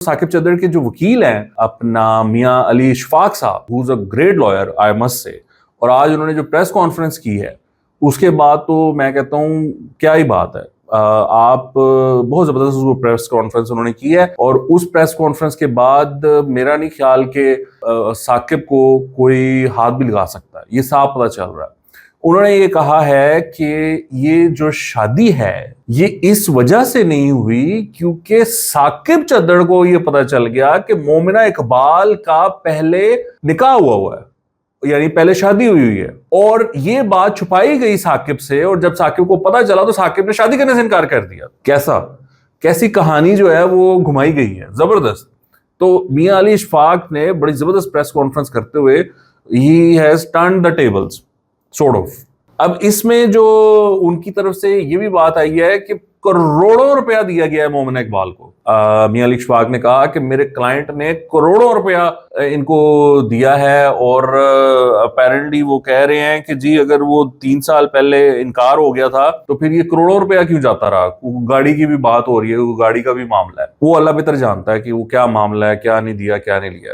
साकिब चद्दर के जो वकील हैं अपना मियां अली इशफाक साहब, who is a great lawyer I must say, और आज उन्होंने जो प्रेस कॉन्फ्रेंस की है उसके बाद तो मैं कहता हूँ क्या ही बात है। आप बहुत जबरदस्त वो प्रेस कॉन्फ्रेंस उन्होंने की है, और उस प्रेस कॉन्फ्रेंस के बाद मेरा नहीं ख्याल कि साकिब को कोई हाथ भी लगा सकता है, ये साफ पता चल रहा है। उन्होंने ये कहा है कि ये जो शादी है ये इस वजह से नहीं हुई क्योंकि साकिब चद्दर को ये पता चल गया कि मोमिना इकबाल का पहले निकाह हुआ है, यानी पहले शादी हुई है, और ये बात छुपाई गई साकिब से, और जब साकिब को पता चला तो साकिब ने शादी करने से इनकार कर दिया। कैसी कहानी जो है वो घुमाई गई है, जबरदस्त। तो मियां अली इशफाक ने बड़ी जबरदस्त प्रेस कॉन्फ्रेंस करते हुए he has turned the tables sort of. अब इसमें जो उनकी तरफ से ये भी बात आई है कि करोड़ों रुपया दिया गया है मोमिना इकबाल को। मियां अली इशफाक ने कहा कि मेरे क्लाइंट ने करोड़ों रुपया इनको दिया है, और अपेरेंटली वो कह रहे हैं कि जी अगर वो 3 साल पहले इनकार हो गया था तो फिर ये करोड़ों रुपया क्यों जाता रहा। गाड़ी की भी बात हो रही है, वो गाड़ी का भी मामला है, वो अल्लाह बेहतर जानता है कि वो क्या मामला है, क्या नहीं दिया क्या नहीं लिया।